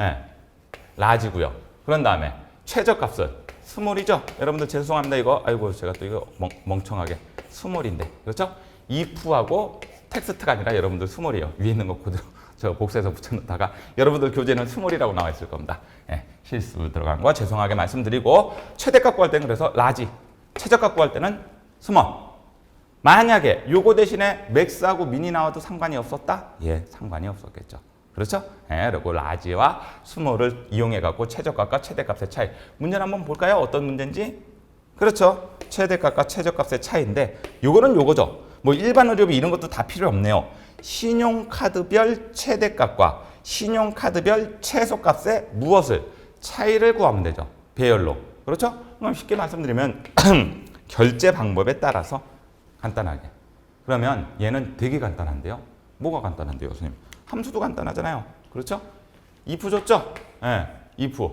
S1: 라지고요. 그런 다음에 최저값은 스몰이죠. 여러분들 죄송합니다. 이거 아이고 제가 또 이거 멍청하게 스몰인데 그렇죠? if하고 텍스트가 아니라 여러분들 스몰이에요. 위에 있는 거 그대로 저 복사해서 붙여놓다가 여러분들 교재는 스몰이라고 나와 있을 겁니다. 실수 들어간 거 죄송하게 말씀드리고 최대값 구할 때는 그래서 라지, 최저값 구할 때는 스몰. 만약에 요거 대신에 맥스하고 미니 나와도 상관이 없었다? 예, 상관이 없었겠죠. 그렇죠? 그리고 라지와 스몰을 이용해갖고 최저값과 최대값의 차이. 문제를 한번 볼까요? 어떤 문제인지? 그렇죠. 최대값과 최저값의 차이인데 요거는 요거죠. 뭐 일반 의료비 이런 것도 다 필요 없네요. 신용카드별 최대값과 신용카드별 최소값의 무엇을? 차이를 구하면 되죠. 배열로. 그렇죠? 그럼 쉽게 말씀드리면 결제 방법에 따라서 간단하게. 그러면 얘는 되게 간단한데요. 뭐가 간단한데요, 선생님? 함수도 간단하잖아요. 그렇죠? if 줬죠? if.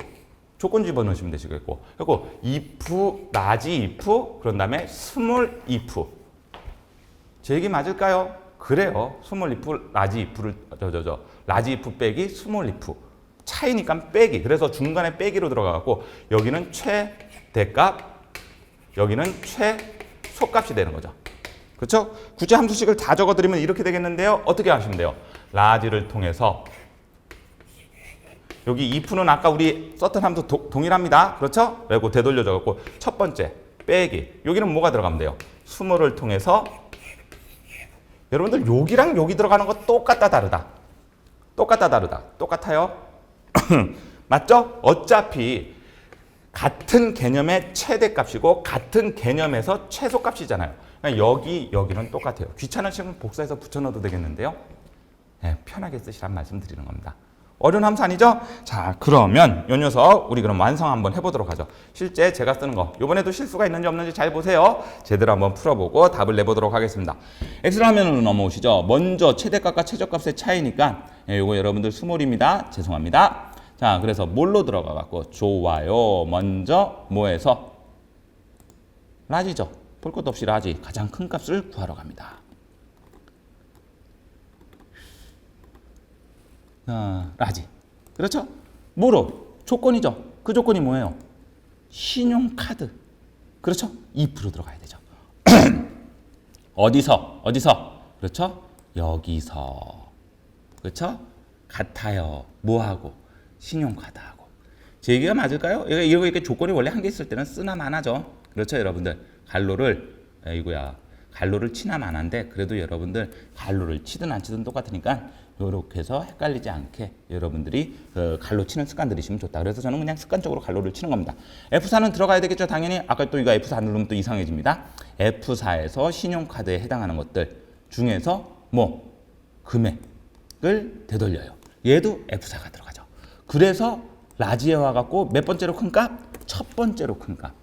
S1: 조건 집어넣으시면 되시겠고. 그리고 if, 라지 if, 그런 다음에 스몰 if. 제 얘기 맞을까요? 그래요. 스몰 if, 라지 if를, 라지 if 빼기 스몰 if. 차이니까 빼기. 그래서 중간에 빼기로 들어가갖고, 여기는 최대값, 여기는 최소값이 되는 거죠. 그렇죠? 굳이 함수식을 다 적어드리면 이렇게 되겠는데요. 어떻게 하시면 돼요? 라지를 통해서 여기 if는 아까 우리 썼던 함수 동일합니다. 그렇죠? 그리고 되돌려 적었고 첫 번째 빼기. 여기는 뭐가 들어가면 돼요? 수모를 통해서 여러분들 여기랑 여기 들어가는 거 똑같다 다르다. 똑같다 다르다. 똑같아요. 맞죠? 어차피 같은 개념의 최대값이고 같은 개념에서 최소값이잖아요. 그러니까 여기는 똑같아요. 귀찮으시면 복사해서 붙여넣어도 되겠는데요. 네, 편하게 쓰시란 말씀 드리는 겁니다. 어려운 함수 아니죠? 자, 그러면 이 녀석 우리 그럼 완성 한번 해보도록 하죠. 실제 제가 쓰는 거 이번에도 실수가 있는지 없는지 잘 보세요. 제대로 한번 풀어보고 답을 내보도록 하겠습니다. X라면으로 넘어오시죠. 먼저 최대값과 최저값의 차이니까 이거 여러분들 수몰입니다. 죄송합니다. 자, 그래서 뭘로 들어가 갖고 좋아요. 먼저 뭐해서 라지죠. 볼 것도 없이 라지 가장 큰 값을 구하러 갑니다. 라지. 그렇죠? 뭐로? 조건이죠. 그 조건이 뭐예요? 신용카드. 그렇죠? 2% 들어가야 되죠. 어디서? 그렇죠? 여기서. 그렇죠? 같아요. 뭐하고? 신용카드하고. 제 얘기가 맞을까요? 이렇게 조건이 원래 한 개 있을 때는 쓰나 마나죠. 그렇죠, 여러분들? 갈로를 치나 마나인데 그래도 여러분들 갈로를 치든 안 치든 똑같으니까 이렇게 해서 헷갈리지 않게 여러분들이 갈로 치는 습관 들이시면 좋다. 그래서 저는 그냥 습관적으로 갈로를 치는 겁니다. F4는 들어가야 되겠죠. 당연히 아까 또 이거 F4 누르면 또 이상해집니다. F4에서 신용카드에 해당하는 것들 중에서 뭐 금액을 되돌려요. 얘도 F4가 들어가죠. 그래서 라지에 와갖고 몇 번째로 큰 값? 첫 번째로 큰 값.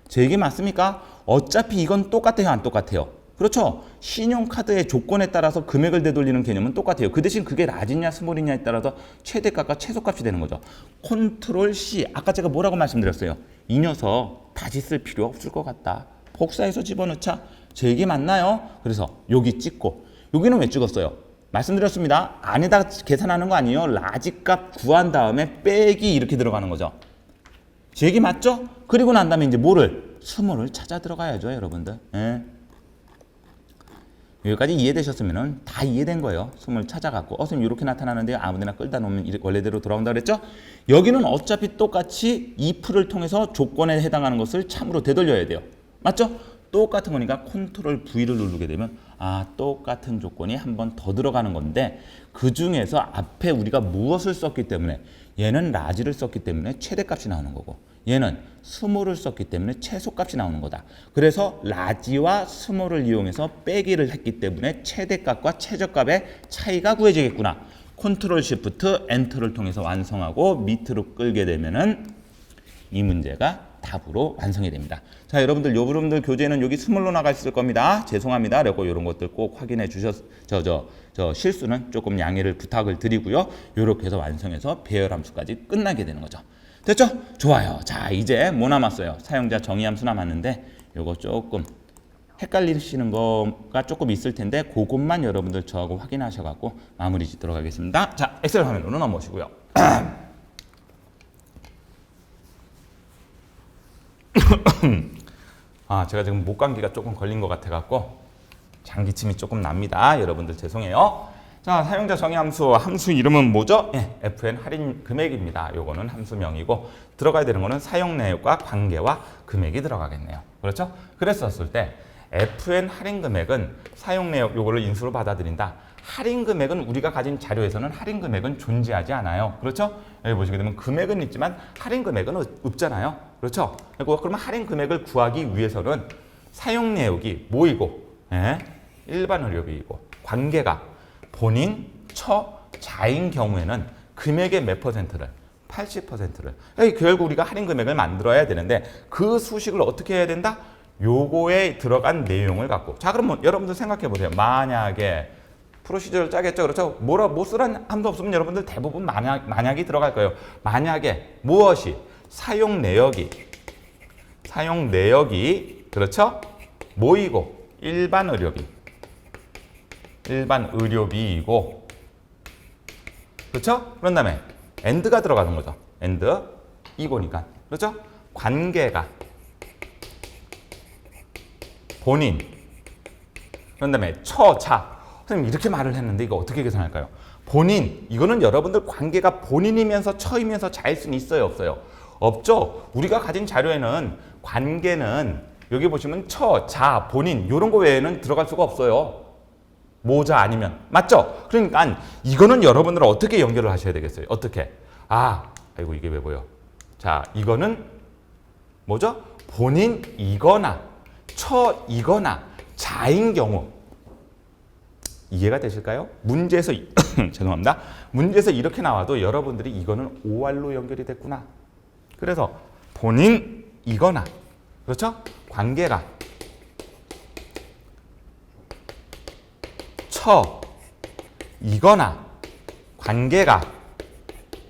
S1: 제 얘기 맞습니까? 어차피 이건 똑같아요, 안 똑같아요? 그렇죠? 신용카드의 조건에 따라서 금액을 되돌리는 개념은 똑같아요. 그 대신 그게 라지냐 스몰이냐에 따라서 최대값과 최소값이 되는 거죠. 컨트롤 C. 아까 제가 뭐라고 말씀드렸어요? 이 녀석 다시 쓸 필요 없을 것 같다. 복사해서 집어넣자. 제 얘기 맞나요? 그래서 여기 찍고 여기는 왜 찍었어요? 말씀드렸습니다. 안에다 계산하는 거 아니에요. 라지값 구한 다음에 빼기 이렇게 들어가는 거죠. 제 얘기 맞죠? 그리고 난 다음에 이제 뭐를? 스몰을 찾아 들어가야죠, 여러분들. 예. 여기까지 이해되셨으면 다 이해된 거예요. 스몰 찾아갖고 선생님 이렇게 나타나는데 아무데나 끌다 놓으면 원래대로 돌아온다 그랬죠? 여기는 어차피 똑같이 if를 통해서 조건에 해당하는 것을 참으로 되돌려야 돼요. 맞죠? 똑같은 거니까 컨트롤 V를 누르게 되면 똑같은 조건이 한 번 더 들어가는 건데 그 중에서 앞에 우리가 무엇을 썼기 때문에 얘는 라지를 썼기 때문에 최대값이 나오는 거고 얘는 스몰을 썼기 때문에 최소값이 나오는 거다. 그래서 라지와 스몰을 이용해서 빼기를 했기 때문에 최대값과 최저값의 차이가 구해지겠구나. 컨트롤 시프트 엔터를 통해서 완성하고 밑으로 끌게 되면은 이 문제가 답으로 완성이 됩니다. 자, 여러분들 교재는 여기 스몰로 나가 있을 겁니다. 죄송합니다. 그리고 이런 것들 꼭 확인해 실수는 조금 양해를 부탁을 드리고요. 이렇게 해서 완성해서 배열 함수까지 끝나게 되는 거죠. 됐죠? 좋아요. 자, 이제 뭐 남았어요? 사용자 정의 함수 남았는데 요거 조금 헷갈리시는 거가 조금 있을 텐데 그것만 여러분들 저하고 확인하셔갖고 마무리 짓도록 하겠습니다. 자, 엑셀 화면으로 넘어오시고요. 제가 지금 목 감기가 조금 걸린 것 같아갖고 장기침이 조금 납니다. 여러분들 죄송해요. 자, 사용자 정의 함수 이름은 뭐죠? FN 할인 금액입니다. 요거는 함수명이고 들어가야 되는 거는 사용 내역과 관계와 금액이 들어가겠네요. 그렇죠? 그랬었을 때 FN 할인 금액은 사용 내역 요거를 인수로 받아들인다. 할인 금액은 우리가 가진 자료에서는 할인 금액은 존재하지 않아요. 그렇죠? 여기 보시게 되면 금액은 있지만 할인 금액은 없잖아요. 그렇죠? 그러면 할인 금액을 구하기 위해서는 사용 내역이 뭐이고 일반 의료비이고 관계가 본인, 자인 경우에는 금액의 몇 퍼센트를 80%를 결국 우리가 할인 금액을 만들어야 되는데 그 수식을 어떻게 해야 된다? 요거에 들어간 내용을 갖고 자 그럼 여러분들 생각해 보세요. 만약에 프로시저를 짜겠죠. 그렇죠? 뭐 쓰란 함도 없으면 여러분들 대부분 만약이 들어갈 거예요. 만약에 무엇이 사용 내역이 그렇죠? 뭐이고 일반 의료비이고 그렇죠? 그런 다음에 and가 들어가는 거죠. and 이거니까 그렇죠? 관계가 본인 그런 다음에 처자 선생님 이렇게 말을 했는데 이거 어떻게 계산할까요? 본인, 이거는 여러분들 관계가 본인이면서 처이면서 자일 수는 있어요, 없어요? 없죠. 우리가 가진 자료에는 관계는 여기 보시면 처, 자, 본인 이런 거 외에는 들어갈 수가 없어요. 모자 아니면. 맞죠? 그러니까 이거는 여러분들은 어떻게 연결을 하셔야 되겠어요? 어떻게? 아이고 이게 왜 보여? 자, 이거는 뭐죠? 본인이거나 처이거나 자인 경우. 이해가 되실까요? 문제에서 죄송합니다. 문제에서 이렇게 나와도 여러분들이 이거는 OR로 연결이 됐구나. 그래서 본인이거나 그렇죠? 관계가 처이거나 관계가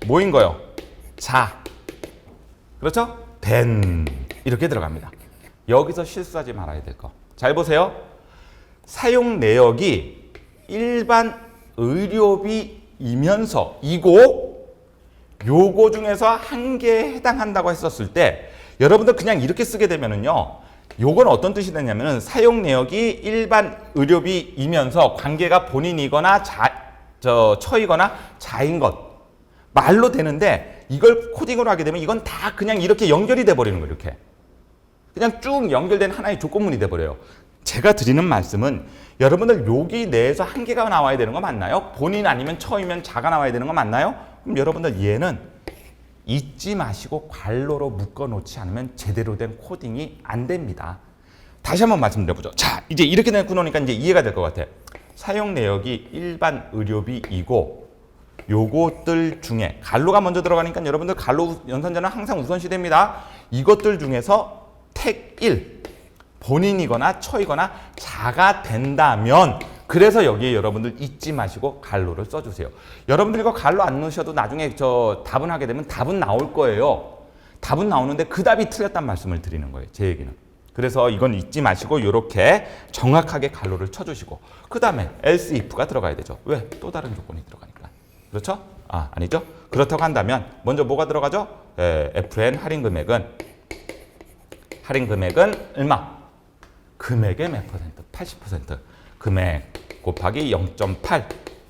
S1: 뭐인 거요? 자. 그렇죠? 된 이렇게 들어갑니다. 여기서 실수하지 말아야 될 거. 잘 보세요. 사용 내역이 일반 의료비이면서 이고 요거 중에서 한 개에 해당한다고 했었을 때 여러분들 그냥 이렇게 쓰게 되면은요. 요건 어떤 뜻이 되냐면은 사용 내역이 일반 의료비이면서 관계가 본인이거나 처이거나 자인 것 말로 되는데 이걸 코딩으로 하게 되면 이건 다 그냥 이렇게 연결이 돼 버리는 거예요. 이렇게 그냥 쭉 연결된 하나의 조건문이 돼 버려요. 제가 드리는 말씀은 여러분들 여기 내에서 한 개가 나와야 되는 거 맞나요? 본인 아니면 처이면 자가 나와야 되는 거 맞나요? 그럼 여러분들 얘는 잊지 마시고 괄호로 묶어 놓지 않으면 제대로 된 코딩이 안 됩니다. 다시 한번 말씀드려보죠. 자, 이제 이렇게 내고 놓으니까 이제 이해가 될 것 같아. 사용 내역이 일반 의료비이고 요것들 중에 괄호가 먼저 들어가니까 여러분들 괄호 연산자는 항상 우선시됩니다. 이것들 중에서 택 1 본인이거나 처이거나 자가 된다면 그래서 여기에 여러분들 잊지 마시고 괄호를 써주세요. 여러분들 이거 괄호 안 넣으셔도 나중에 답은 하게 되면 답은 나올 거예요. 답은 나오는데 그 답이 틀렸단 말씀을 드리는 거예요. 제 얘기는. 그래서 이건 잊지 마시고 이렇게 정확하게 괄호를 쳐주시고 그 다음에 else if가 들어가야 되죠. 왜? 또 다른 조건이 들어가니까. 그렇죠? 아니죠? 그렇다고 한다면 먼저 뭐가 들어가죠? FN 할인 금액은 얼마? 금액의 몇 퍼센트? 80%. 금액 곱하기 0.8.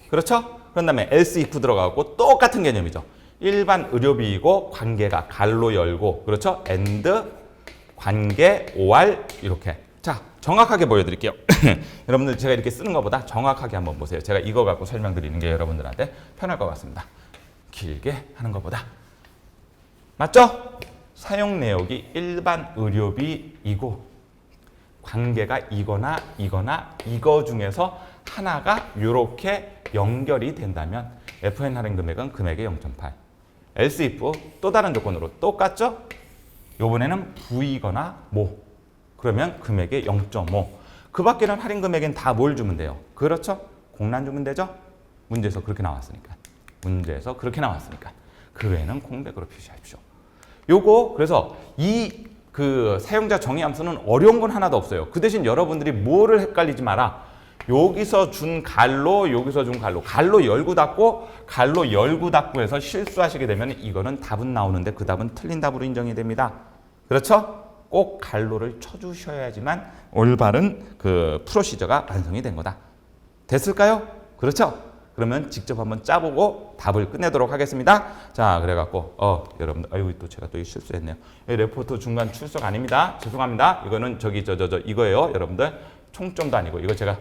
S1: 그렇죠? 그런 다음에 else if 들어가고 똑같은 개념이죠. 일반 의료비이고 관계가 괄호 열고 그렇죠? and 관계 or 이렇게. 자, 정확하게 보여드릴게요. 여러분들 제가 이렇게 쓰는 것보다 정확하게 한번 보세요. 제가 이거 갖고 설명드리는 게 여러분들한테 편할 것 같습니다. 길게 하는 것보다. 맞죠? 사용 내역이 일반 의료비이고 관계가 이거나 이거 중에서 하나가 이렇게 연결이 된다면 FN 할인 금액은 금액의 0.8. else if 또 다른 조건으로 똑같죠? 요번에는 V이거나 뭐 그러면 금액의 0.5. 그 밖에는 할인 금액엔 다 뭘 주면 돼요? 그렇죠? 공란 주면 되죠? 문제에서 그렇게 나왔으니까. 그 외에는 공백으로 표시하십시오. 요거 그래서 그 사용자 정의 함수는 어려운 건 하나도 없어요. 그 대신 여러분들이 뭐를 헷갈리지 마라. 여기서 준 괄호, 여기서 준 괄호. 괄호 열고 닫고, 괄호 열고 닫고 해서 실수하시게 되면 이거는 답은 나오는데 그 답은 틀린 답으로 인정이 됩니다. 그렇죠? 꼭 괄호를 쳐주셔야지만 올바른 그 프로시저가 완성이 된 거다. 됐을까요? 그렇죠? 그러면 직접 한번 짜보고 답을 끝내도록 하겠습니다. 자, 그래갖고 여러분들 아이고 또 제가 또 실수했네요. 레포트 중간 출석 아닙니다. 죄송합니다. 이거는 이거예요. 여러분들 총점도 아니고 이거 제가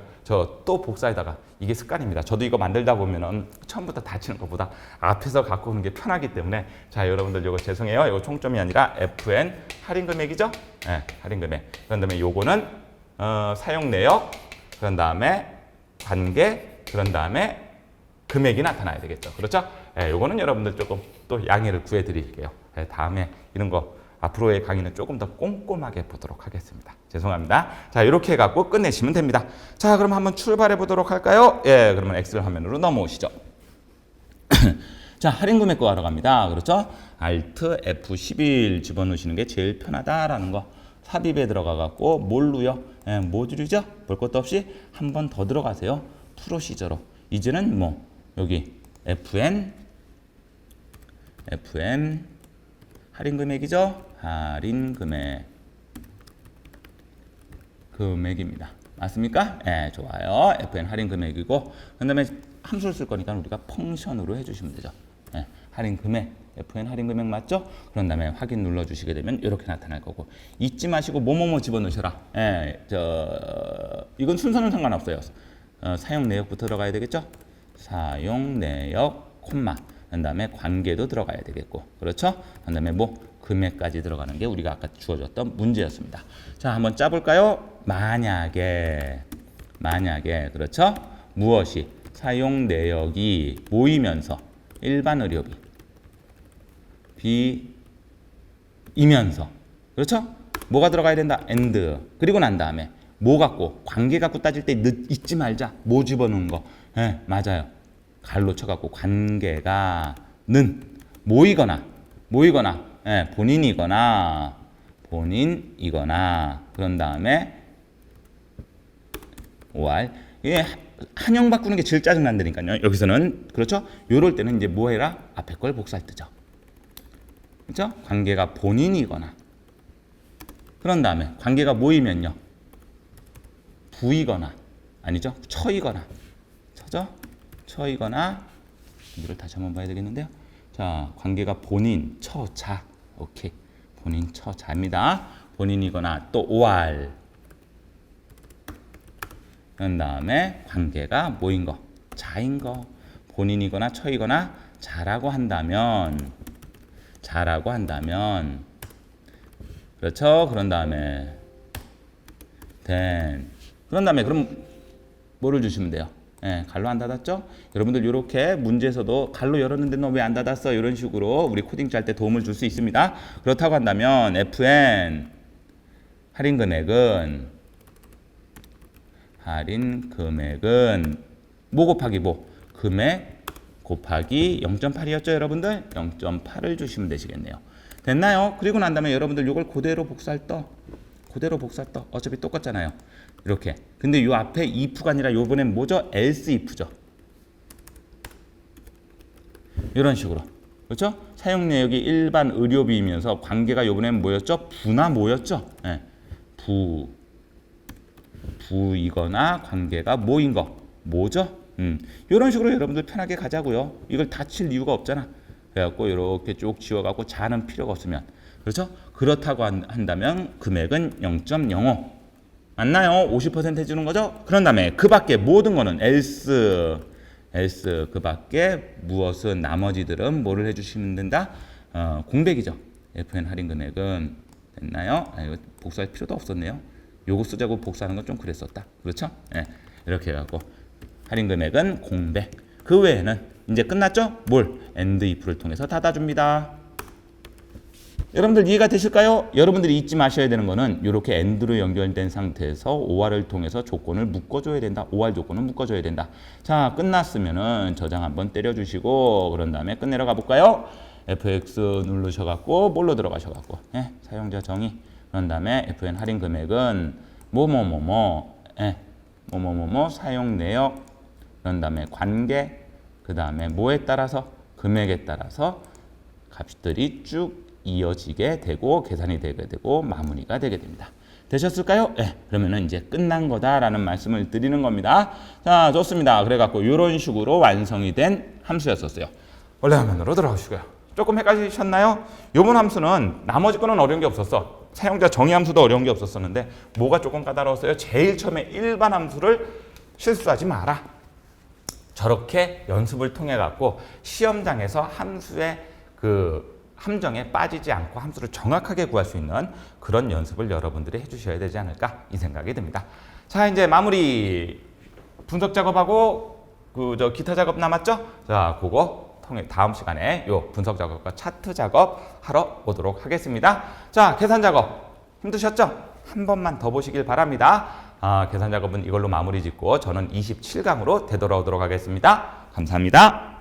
S1: 또 복사에다가 이게 습관입니다. 저도 이거 만들다 보면은 처음부터 다 치는 것보다 앞에서 갖고 오는 게 편하기 때문에 자, 여러분들 이거 죄송해요. 이거 총점이 아니라 FN 할인 금액이죠? 네, 할인 금액. 그런 다음에 요거는 사용 내역, 그런 다음에 관계, 그런 다음에 금액이 나타나야 되겠죠. 그렇죠? 요거는 여러분들 조금 또 양해를 구해 드릴게요. 다음에 이런 거 앞으로의 강의는 조금 더 꼼꼼하게 보도록 하겠습니다. 죄송합니다. 자, 이렇게 해갖고 끝내시면 됩니다. 자, 그럼 한번 출발해 보도록 할까요? 그러면 엑셀 화면으로 넘어오시죠. 자, 할인 금액 구하러 갑니다. 그렇죠? Alt F11 집어넣으시는 게 제일 편하다라는 거. 삽입에 들어가갖고 뭘로요? 모듈이죠? 볼 것도 없이 한 번 더 들어가세요. 프로시저로. 이제는 뭐 여기 FN 할인 금액이죠? 할인 금액입니다. 맞습니까? 좋아요. FN 할인 금액이고 그다음에 함수를 쓸 거니까 우리가 펑션으로 해주시면 되죠. 예, 할인 금액, FN 할인 금액 맞죠? 그런 다음에 확인 눌러주시게 되면 이렇게 나타날 거고 잊지 마시고 뭐뭐뭐 집어넣으셔라. 예, 이건 순서는 상관없어요. 사용 내역부터 들어가야 되겠죠? 사용 내역, 콤마. 그 다음에 관계도 들어가야 되겠고, 그렇죠? 그 다음에 뭐 금액까지 들어가는 게 우리가 아까 주어졌던 문제였습니다. 자, 한번 짜볼까요? 만약에 그렇죠? 무엇이 사용 내역이 모이면서 일반 의료비 비이면서 그렇죠? 뭐가 들어가야 된다? and. 그리고 난 다음에 뭐 갖고 관계 갖고 따질 때 잊지 말자. 뭐 집어넣은 거. 예, 맞아요. 갈로 쳐갖고 관계가 는 모이거나 예, 본인이거나 그런 다음에 OR. 이게 한형 바꾸는 게 제일 짜증난다니까요. 여기서는 그렇죠? 요럴 때는 이제 뭐 해라? 앞에 걸 복사할 뜨죠. 그렇죠? 관계가 본인이거나 그런 다음에 관계가 모이면요. 부이거나 아니죠? 처이거나 이걸 다시 한번 봐야 되겠는데요. 자, 관계가 본인, 처, 자. 오케이. 본인, 처, 자입니다. 본인이거나 또 OR. 그런 다음에 관계가 뭐인 거? 자인 거. 본인이거나 처이거나 자라고 한다면 그렇죠? 그런 다음에 그럼 뭐를 주시면 돼요? 예, 갈로 안 닫았죠? 여러분들 이렇게 문제에서도 갈로 열었는데 너 왜 안 닫았어? 이런 식으로 우리 코딩 짤 때 도움을 줄 수 있습니다. 그렇다고 한다면 FN 할인 금액은 뭐 곱하기 뭐? 금액 곱하기 0.8이었죠, 여러분들? 0.8을 주시면 되시겠네요. 됐나요? 그리고 난 다음에 여러분들 이걸 그대로 복사할 떠. 어차피 똑같잖아요. 이렇게. 근데 이 앞에 if가 아니라 요번엔 뭐죠? else if죠. 이런 식으로. 그렇죠? 사용 내역이 일반 의료비이면서 관계가 요번엔 뭐였죠? 부나 뭐였죠? 네. 부이거나 관계가 뭐인 거. 뭐죠? 이런 식으로 여러분들 편하게 가자고요. 이걸 다 칠 이유가 없잖아. 그래갖고 이렇게 쭉 지워갖고 자는 필요가 없으면. 그렇죠? 그렇다고 한다면 금액은 0.05 맞나요? 50% 해주는 거죠? 그런 다음에 그 밖에 모든 거는 else 그 밖에 무엇은 나머지들은 뭐를 해주시면 된다? 공백이죠. FN 할인 금액은 됐나요? 이거 복사할 필요도 없었네요. 요거 쓰자고 복사하는 건 좀 그랬었다. 그렇죠? 네, 이렇게 해갖고 할인 금액은 공백. 그 외에는 이제 끝났죠? 뭘? and if를 통해서 닫아줍니다. 여러분들 이해가 되실까요? 여러분들이 잊지 마셔야 되는 거는 이렇게 AND로 연결된 상태에서 OR을 통해서 조건을 묶어줘야 된다. OR 조건을 묶어줘야 된다. 자, 끝났으면은 저장 한번 때려주시고 그런 다음에 끝내러 가볼까요? FX 누르셔갖고 뭘로 들어가셔갖고 사용자 정의 그런 다음에 FN 할인 금액은 사용 내역 그런 다음에 관계 그 다음에 뭐에 따라서 금액에 따라서 값들이 쭉 이어지게 되고 계산이 되게 되고 마무리가 되게 됩니다. 되셨을까요? 네, 그러면은 이제 끝난 거다라는 말씀을 드리는 겁니다. 자, 좋습니다. 그래갖고 이런 식으로 완성이 된 함수였었어요. 원래 화면으로 들어오시고요. 조금 헷갈리셨나요? 요번 함수는 나머지 거는 어려운 게 없었어. 사용자 정의 함수도 어려운 게 없었었는데 뭐가 조금 까다로웠어요? 제일 처음에 일반 함수를 실수하지 마라. 저렇게 연습을 통해 갖고 시험장에서 함수의 그 함정에 빠지지 않고 함수를 정확하게 구할 수 있는 그런 연습을 여러분들이 해주셔야 되지 않을까 이 생각이 듭니다. 자, 이제 마무리 분석 작업하고 기타 작업 남았죠? 자, 그거 통해 다음 시간에 요 분석 작업과 차트 작업 하러 오도록 하겠습니다. 자, 계산 작업 힘드셨죠? 한 번만 더 보시길 바랍니다. 계산 작업은 이걸로 마무리 짓고 저는 27강으로 되돌아오도록 하겠습니다. 감사합니다.